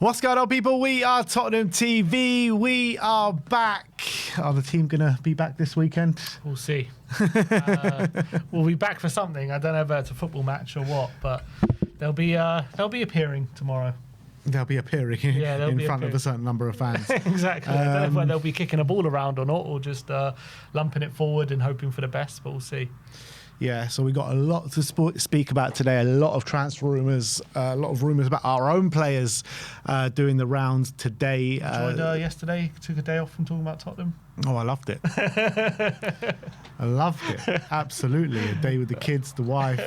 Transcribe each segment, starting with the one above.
What's going on, people? We are Tottenham TV. We are back. Are the team going to be back this weekend? We'll see. We'll be back for something. I don't know if it's a football match or what, but they'll be appearing tomorrow. They'll be appearing in front of a certain number of fans. Exactly. I don't know whether they'll be kicking a ball around or not, or just lumping it forward and hoping for the best, but we'll see. Yeah, so we got a lot to speak about today, a lot of transfer rumours, a lot of rumours about our own players doing the rounds today. Enjoyed yesterday, took a day off from talking about Tottenham. Oh, I loved it. I loved it, absolutely. A day with the kids, the wife.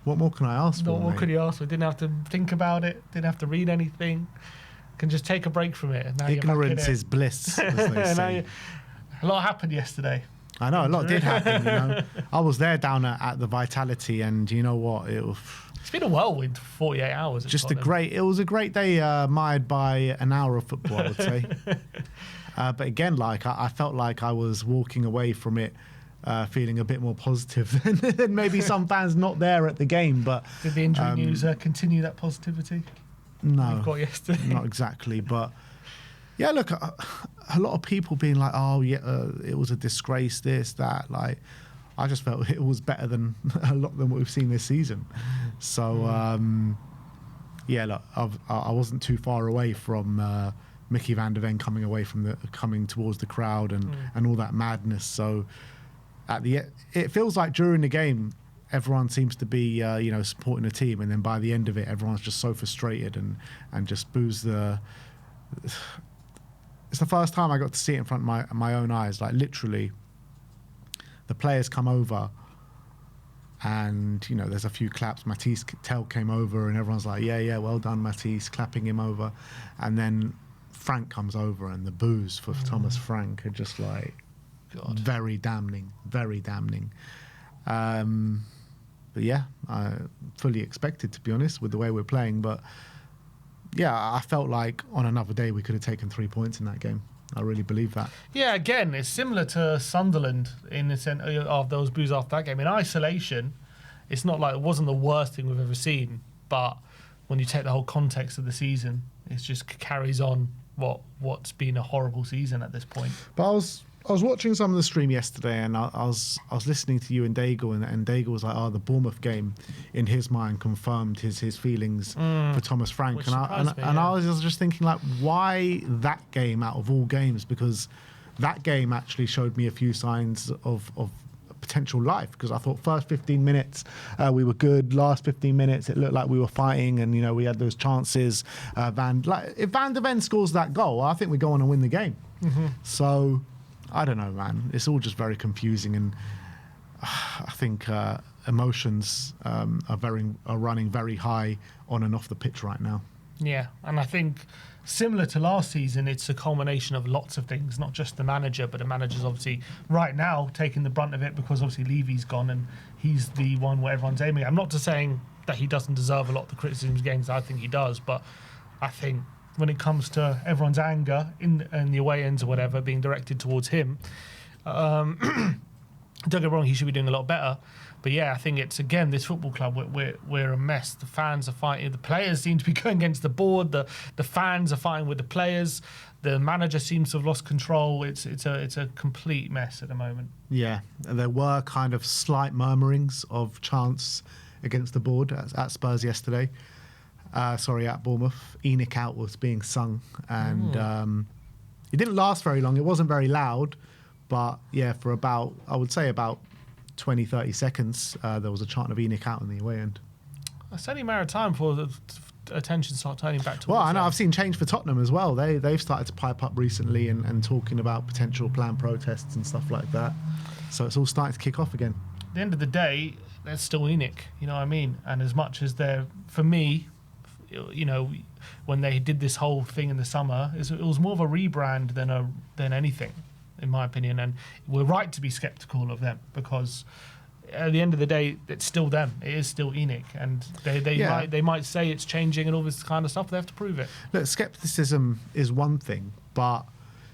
What more can I ask for, What more mate? could you ask for? Didn't have to think about it, didn't have to read anything. Can just take a break from it. And now Ignorance is bliss, as they say. A lot happened yesterday. I know, a lot did happen, you know. I was there down at the Vitality, and you know what? It's been a whirlwind for 48 hours. It was a great day, mired by an hour of football, I would say. But again, I felt like I was walking away from it feeling a bit more positive than maybe some fans not there at the game. But did the injury news continue that positivity? No, we've got yesterday. Not exactly, but yeah, look, a lot of people being like, "Oh, yeah, it was a disgrace." This, that. Like, I just felt it was better than a lot than what we've seen this season. So, yeah, look, I wasn't too far away from Mickey van der Ven coming towards the crowd and all that madness. So, it feels like during the game, everyone seems to be supporting the team, and then by the end of it, everyone's just so frustrated and just boos the. It's the first time I got to see it in front of my own eyes. Like, literally, the players come over and, there's a few claps. Matisse Tell came over and everyone's like, yeah, well done, Matisse, clapping him over. And then Frank comes over and the boos for Thomas Frank are just like, God, very damning, very damning. But yeah, I fully expected, to be honest, with the way we're playing. But yeah, I felt like on another day we could have taken 3 points in that game. I really believe that. Yeah, again, it's similar to Sunderland in the sense of those boos after that game. In isolation, it's not like it wasn't the worst thing we've ever seen, but when you take the whole context of the season, it just carries on what's been a horrible season at this point. But I was watching some of the stream yesterday, and I was listening to you and Daigle, and Daigle was like, "Oh, the Bournemouth game, in his mind, confirmed his feelings for Thomas Frank." And I was just thinking, like, why that game out of all games? Because that game actually showed me a few signs of potential life. Because I thought first 15 minutes we were good. Last 15 minutes it looked like we were fighting, and we had those chances. If Van der Ven scores that goal, I think we go on and win the game. Mm-hmm. So. I don't know, man. It's all just very confusing, and I think emotions are running very high on and off the pitch right now. Yeah, and I think similar to last season, it's a culmination of lots of things, not just the manager, but the manager's obviously right now taking the brunt of it because obviously Levy's gone and he's the one where everyone's aiming. I'm not just saying that he doesn't deserve a lot of the criticisms games. I think he does, but I think when it comes to everyone's anger in the away ends or whatever being directed towards him, don't get wrong, he should be doing a lot better. But yeah, I think it's, again, this football club, we're a mess. The fans are fighting. The players seem to be going against the board. The fans are fighting with the players. The manager seems to have lost control. It's a complete mess at the moment. Yeah, there were kind of slight murmurings of chants against the board at Spurs yesterday. At Bournemouth. Enoch Out was being sung, and it didn't last very long. It wasn't very loud, but yeah, for about 20, 30 seconds, there was a chant of Enoch Out in the away end. It's only a matter of time before the attention starts turning back to. Well, I know I've seen change for Tottenham as well. They've started to pipe up recently and talking about potential planned protests and stuff like that. So it's all starting to kick off again. At the end of the day, there's still Enoch. You know what I mean? And as much as they're, for me, when they did this whole thing in the summer, it was more of a rebrand than anything, in my opinion. And we're right to be sceptical of them because at the end of the day, it's still them. It is still Enoch, and they might say it's changing and all this kind of stuff. But they have to prove it. Look, skepticism is one thing, but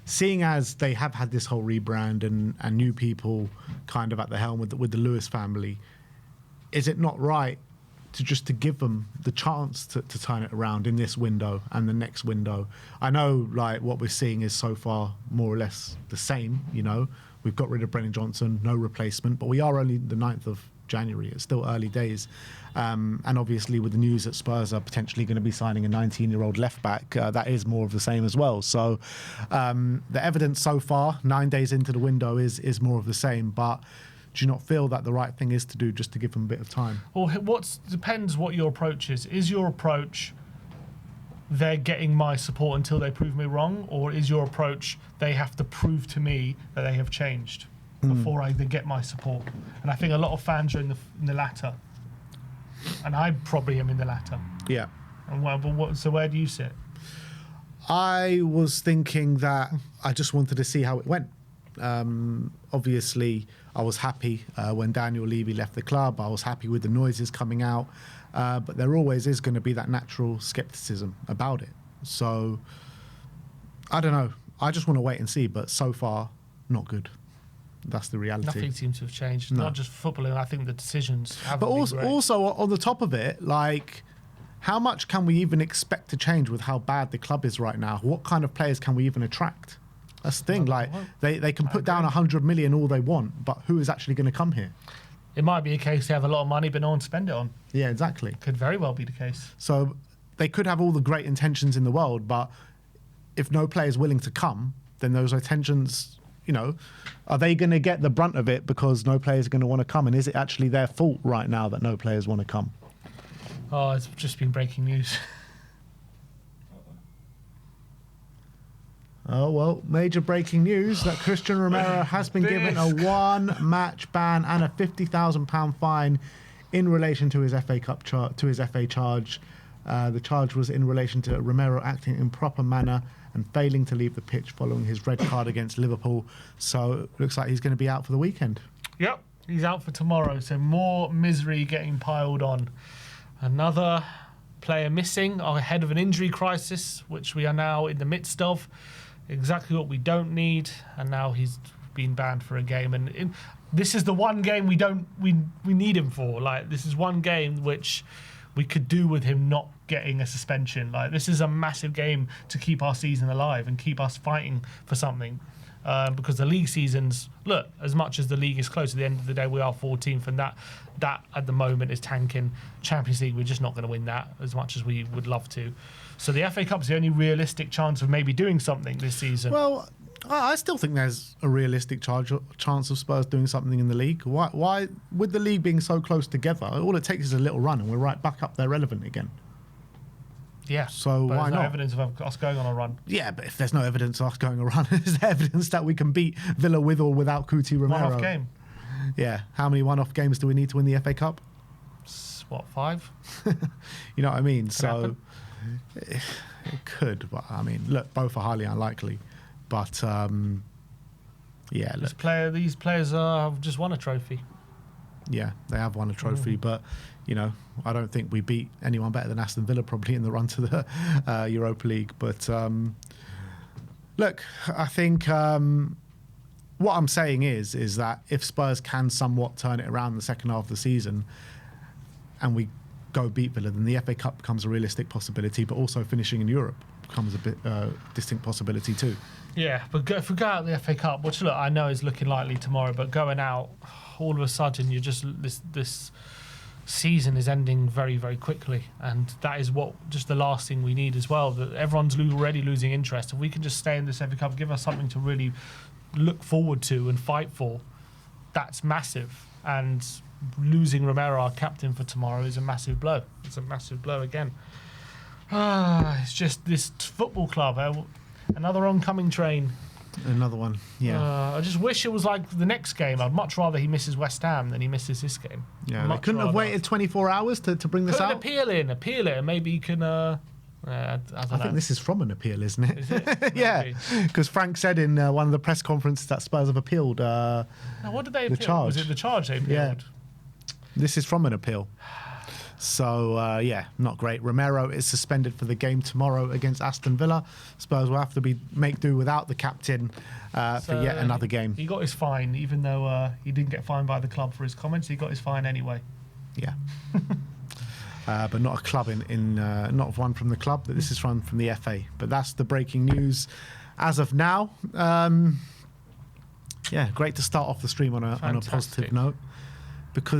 seeing as they have had this whole rebrand and new people kind of at the helm with the Lewis family, is it not right to give them the chance to turn it around in this window and the next window. I know, like, what we're seeing is so far more or less the same. You know, we've got rid of Brennan Johnson, no replacement, but we are only the 9th of January. It's still early days. And obviously with the news that Spurs are potentially going to be signing a 19-year-old left-back, that is more of the same as well. So the evidence so far, 9 days into the window, is more of the same. But do you not feel that the right thing is to do just to give them a bit of time? Well, depends what your approach is. Is your approach they're getting my support until they prove me wrong, or is your approach they have to prove to me that they have changed before they get my support? And I think a lot of fans are in the latter, and I probably am in the latter. Yeah. And so where do you sit? I was thinking that I just wanted to see how it went. Obviously, I was happy when Daniel Levy left the club. I was happy with the noises coming out. But there always is going to be that natural scepticism about it. So, I don't know. I just want to wait and see. But so far, not good. That's the reality. Nothing seems to have changed. No. Not just footballing. I think the decisions haven't been great. Also, on the top of it, like, how much can we even expect to change with how bad the club is right now? What kind of players can we even attract? That's the thing. Like, they can put down 100 million all they want, but who is actually going to come here? It might be a case they have a lot of money, but no one to spend it on. Yeah, exactly. Could very well be the case. So they could have all the great intentions in the world, but if no player is willing to come, then those intentions, you know, are they going to get the brunt of it because no players are going to want to come? And is it actually their fault right now that no players want to come? Oh, it's just been breaking news. Oh, well, major breaking news that Christian Romero has been given a 1-match ban and a £50,000 fine in relation to his FA Cup FA charge. The charge was in relation to Romero acting in improper manner and failing to leave the pitch following his red card against Liverpool. So it looks like he's going to be out for the weekend. Yep, he's out for tomorrow. So more misery getting piled on. Another player missing ahead of an injury crisis, which we are now in the midst of. Exactly what we don't need, and now he's been banned for a game. And this is the one game we need him for. Like, this is one game which we could do with him not getting a suspension. Like, this is a massive game to keep our season alive and keep us fighting for something. Because the league seasons, look, as much as the league is close, at the end of the day, we are 14th, and that at the moment is tanking. Champions League, we're just not going to win that as much as we would love to. So the FA Cup's the only realistic chance of maybe doing something this season. Well, I still think there's a realistic chance of Spurs doing something in the league. Why, with the league being so close together, all it takes is a little run and we're right back up there relevant again. Yeah. So but why there's not? No evidence of us going on a run. Yeah, but if there's no evidence of us going on a run, is there evidence that we can beat Villa with or without Kuti Romero? One-off game. Yeah. How many one-off games do we need to win the FA Cup? What, 5? You know what I mean? Could so happen. It could, but I mean, look, both are highly unlikely. But yeah, look. These players have just won a trophy. Yeah, they have won a trophy, but you know, I don't think we beat anyone better than Aston Villa probably in the run to the Europa League. But look, I think what I'm saying is that if Spurs can somewhat turn it around in the second half of the season, and we go beat Villa, then the FA Cup becomes a realistic possibility, but also finishing in Europe becomes a bit distinct possibility too. Yeah, but if we go out the FA Cup, which look, I know is looking likely tomorrow, but going out, all of a sudden you're just this season is ending very, very quickly, and that is what just the last thing we need as well. That everyone's already losing interest. If we can just stay in this FA Cup, give us something to really look forward to and fight for, that's massive. And losing Romero, our captain, for tomorrow is a massive blow. It's a massive blow again. It's just this football club, another oncoming train. Another one, yeah. I just wish it was like the next game. I'd much rather he misses West Ham than he misses this game. Yeah, they couldn't have waited 24 hours to bring this out. Appeal it, and maybe you can. I think this is from an appeal, isn't it? Is it? Yeah, because Frank said in one of the press conferences that Spurs have appealed. Now, what did they appeal? Charge. Was it the charge they appealed? Yeah. This is from an appeal. So, yeah, not great. Romero is suspended for the game tomorrow against Aston Villa. Spurs will have to make do without the captain for yet another game. He got his fine, even though he didn't get fined by the club for his comments. He got his fine anyway. Yeah. but not a club not one from the club. But this is from the FA. But that's the breaking news as of now. Yeah, great to start off the stream on a positive note, because